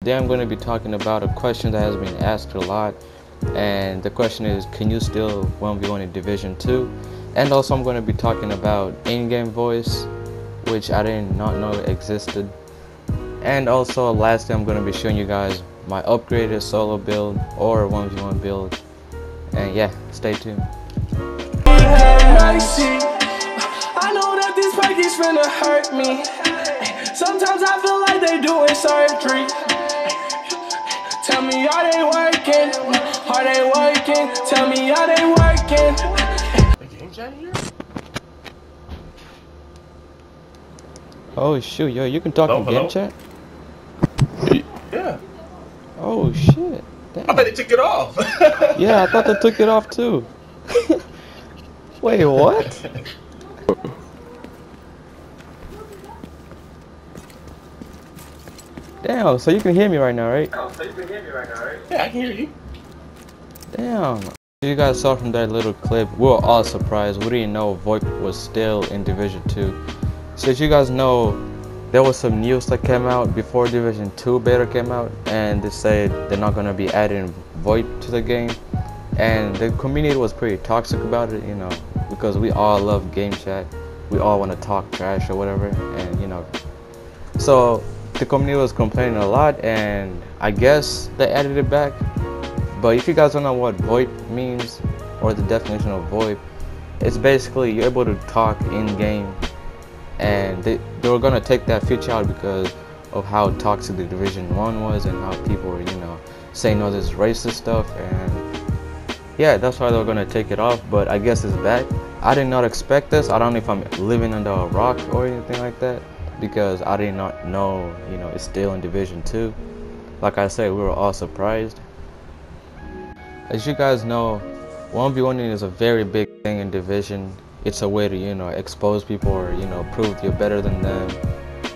Today I'm going to be talking about a question that has been asked a lot, and the question is, can you still 1v1 in Division 2? And also I'm going to be talking about in-game voice, which I did not know existed. And also lastly, I'm going to be showing you guys my upgraded solo build or 1v1 build. And yeah, stay tuned. I know that this package finna hurt me. Sometimes I feel like they doing surgery. Tell me, are they working? Are they working? Tell me, are they working? The game chat here? Oh shoot, yo, you can talk in game chat? Yeah. Oh shit. Damn. I thought they took it off. Yeah, I thought they took it off too. Wait, what? Damn, so you can hear me right now, right? Yeah, I can hear you. Damn. You guys saw from that little clip, we were all surprised. We didn't know Voip was still in Division 2. So as you guys know, there was some news that came out before Division 2 beta came out, and they said they're not going to be adding Voip to the game. And the community was pretty toxic about it, you know, because we all love game chat. We all want to talk trash or whatever, and you know. So the community was complaining a lot, and I guess they added it back. But if you guys don't know what Voip means, or the definition of Voip, it's basically you're able to talk in-game, and they were going to take that feature out because of how toxic the Division 1 was and how people were, you know, saying all this racist stuff. And yeah, that's why they were going to take it off, but I guess it's back. I did not expect this. I don't know if I'm living under a rock or anything like that, because I did not know, you know, it's still in Division 2. Like I said, we were all surprised. As you guys know, 1v1 is a very big thing in Division. It's a way to, you know, expose people or, you know, prove you're better than them,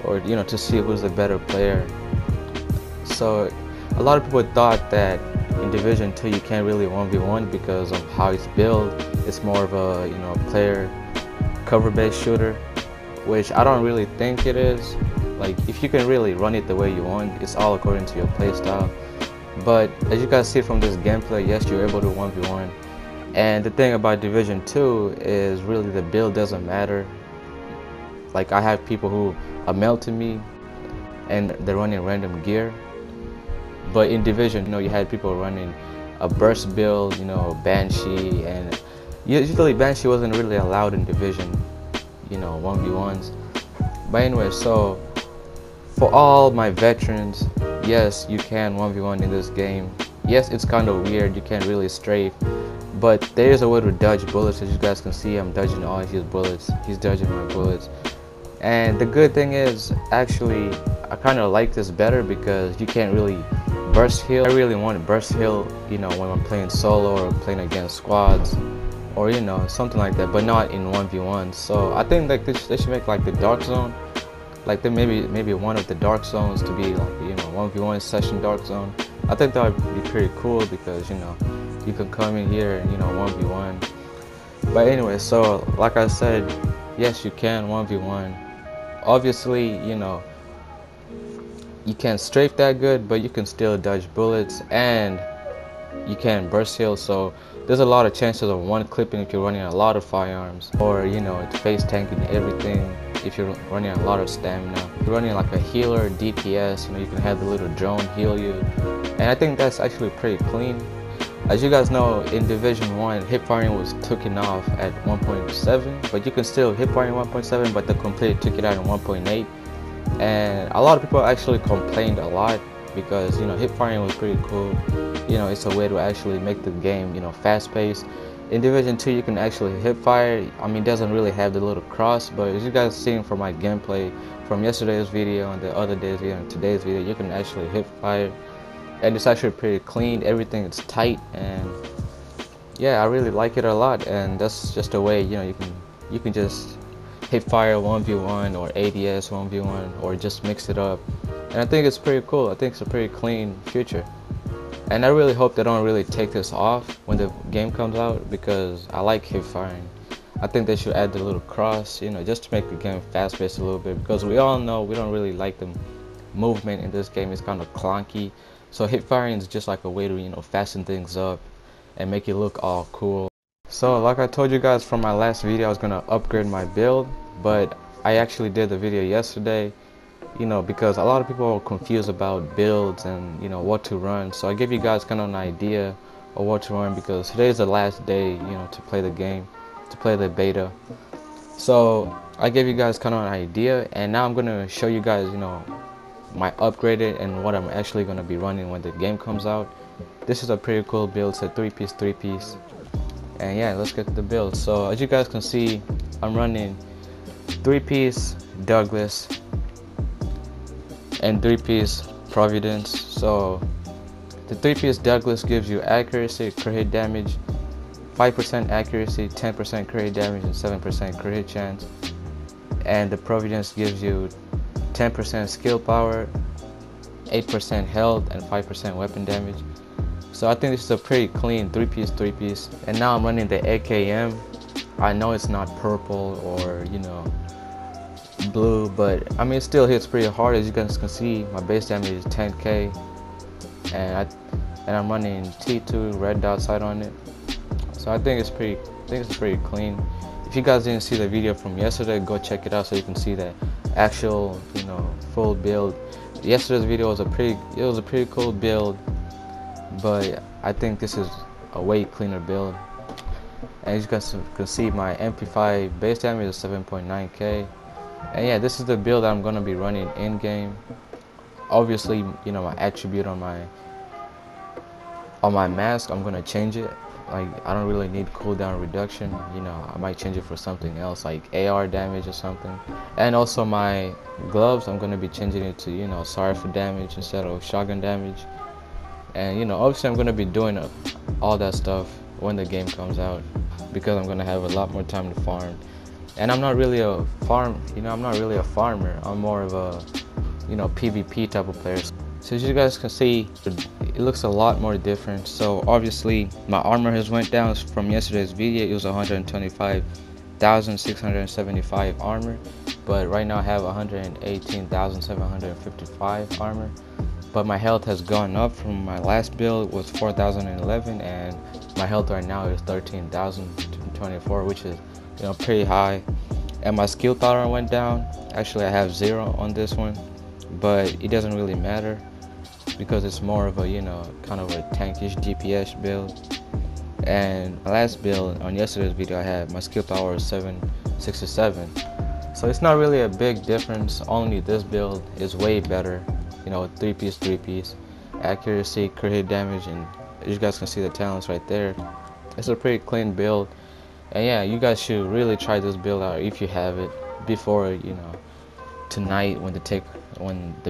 or, you know, to see who's the better player. So a lot of people thought that in Division 2 you can't really 1v1 because of how it's built. It's more of a, you know, player cover-based shooter, which I don't really think it is. Like, if you can really run it the way you want, it's all according to your playstyle. But as you guys see from this gameplay, yes, you're able to 1v1. And the thing about Division 2 is really the build doesn't matter. Like, I have people who are melting me and they're running random gear. But in Division, you know, you had people running a burst build, you know, Banshee, and usually Banshee wasn't really allowed in Division, you know, 1v1s. But anyway, so for all my veterans, yes, you can 1v1 in this game. Yes, it's kind of weird, you can't really strafe, but there is a way to dodge bullets. As you guys can see, I'm dodging all his bullets. He's dodging my bullets. And the good thing is, actually, I kind of like this better because you can't really burst heal. I really want to burst heal, you know, when I'm playing solo or playing against squads, or, you know, something like that, but not in 1v1. So I think like they should make like the dark zone, like there maybe one of the dark zones to be like, you know, 1v1 session dark zone. I think that would be pretty cool because, you know, you can come in here and, you know, 1v1. But anyway, so like I said, yes, you can 1v1. Obviously, you know, you can't strafe that good, but you can still dodge bullets and you can burst heal. So there's a lot of chances of one clipping if you're running a lot of firearms, or, you know, it's face tanking everything if you're running a lot of stamina. If you're running like a healer, DPS, you know, you can have the little drone heal you. And I think that's actually pretty clean. As you guys know, in Division 1, hip firing was taken off at 1.7, but you can still hip fire in 1.7, but the complete took it out in 1.8. And a lot of people actually complained a lot because, you know, hip firing was pretty cool. You know, it's a way to actually make the game, you know, fast paced. In Division 2 you can actually hip fire. I mean, it doesn't really have the little cross, but as you guys seen from my gameplay from yesterday's video and the other day's video and today's video, you can actually hip fire, and it's actually pretty clean. Everything is tight, and yeah, I really like it a lot. And that's just a way, you know, you can just hip fire 1v1 or ADS 1v1, or just mix it up. And I think it's pretty cool. I think it's a pretty clean feature. And I really hope they don't really take this off when the game comes out, because I like hip firing. I think they should add the little cross, you know, just to make the game fast paced a little bit, because we all know we don't really like them movement in this game is kind of clunky. So hip firing is just like a way to, you know, fasten things up and make it look all cool. So like I told you guys from my last video, I was gonna upgrade my build, but I actually did the video yesterday, you know, because a lot of people are confused about builds and, you know, what to run. So I give you guys kind of an idea of what to run, because today is the last day, you know, to play the game, to play the beta. So I gave you guys kind of an idea, and now I'm gonna show you guys, you know, my upgraded and what I'm actually gonna be running when the game comes out. This is a pretty cool build. It's a 3-piece, and yeah, let's get to the build. So as you guys can see, I'm running 3-piece Douglas and 3-piece Providence. So the 3-piece Douglas gives you accuracy, crit hit damage, 5% accuracy, 10% crit hit damage, and 7% crit hit chance. And the Providence gives you 10% skill power, 8% health, and 5% weapon damage. So I think this is a pretty clean 3-piece. And now I'm running the AKM. I know it's not purple or, you know, blue, but I mean, it still hits pretty hard. As you guys can see, my base damage is 10k, and I'm running T2 red dot sight on it. So I think it's pretty clean. If you guys didn't see the video from yesterday, go check it out so you can see that actual, you know, full build. Yesterday's video was a pretty cool build, but I think this is a way cleaner build. And as you guys can see, my MP5 base damage is 7.9k. And yeah, this is the build that I'm gonna be running in game. Obviously, you know, my attribute on my mask, I'm gonna change it. Like, I don't really need cooldown reduction, you know, I might change it for something else like AR damage or something. And also my gloves, I'm gonna be changing it to, you know, for damage instead of shotgun damage. And, you know, obviously I'm gonna be doing all that stuff when the game comes out, because I'm gonna have a lot more time to farm. And I'm not really a farmer. I'm more of a, you know, PvP type of player. So as you guys can see, it looks a lot more different. So obviously my armor has went down from yesterday's video. It was 125,675 armor, but right now I have 118,755 armor. But my health has gone up from my last build was 4,011, and my health right now is 13,024, which is, you know, pretty high. And my skill power went down. Actually, I have 0 on this one, but it doesn't really matter because it's more of a, you know, kind of a tankish DPS build. And my last build on yesterday's video, I had my skill power is 767. So it's not really a big difference. Only this build is way better. You know, 3-piece, accuracy, crit hit damage, and you guys can see the talents right there. It's a pretty clean build. And yeah, you guys should really try this build out if you have it before, you know, tonight when the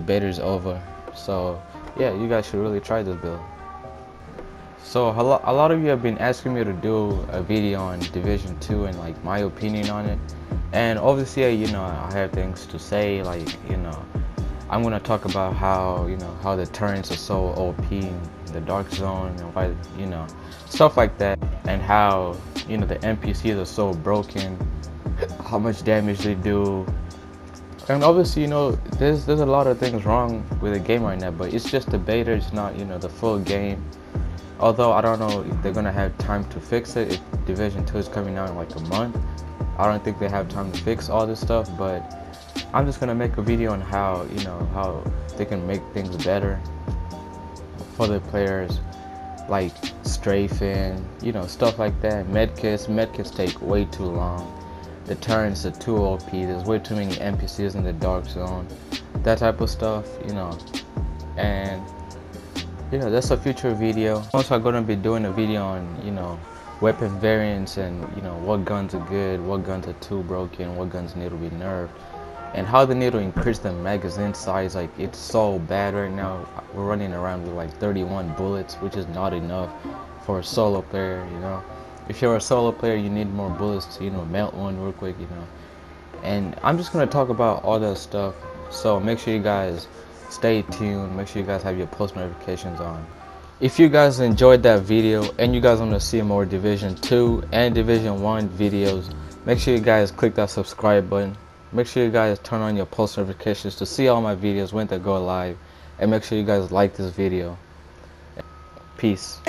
beta is over. So yeah, you guys should really try this build. So a lot of you have been asking me to do a video on Division 2 and like my opinion on it. And obviously, you know, I have things to say, like, you know, I'm gonna talk about how, you know, how the turrets are so OP in the dark zone, and why, you know, stuff like that, and how, you know, the NPCs are so broken, how much damage they do. And obviously, you know, there's a lot of things wrong with the game right now, but it's just the beta, it's not, you know, the full game. Although I don't know if they're gonna have time to fix it. If Division 2 is coming out in like a month, I don't think they have time to fix all this stuff. But I'm just gonna make a video on how, you know, how they can make things better for the players, like strafing, you know, stuff like that. Medkits take way too long. The turns are too OP. There's way too many NPCs in the dark zone. That type of stuff, you know. And you know, that's a future video. Also, I'm gonna be doing a video on, you know, weapon variants and, you know, what guns are good, what guns are too broken, what guns need to be nerfed, and how they need to increase the magazine size. Like, it's so bad right now. We're running around with like 31 bullets, which is not enough for a solo player, you know. If you're a solo player, you need more bullets to, you know, melt one real quick, you know. And I'm just gonna talk about all that stuff. So make sure you guys stay tuned. Make sure you guys have your post notifications on. If you guys enjoyed that video and you guys want to see more Division 2 and Division 1 videos, make sure you guys click that subscribe button. Make sure you guys turn on your post notifications to see all my videos when they go live. And make sure you guys like this video. Peace.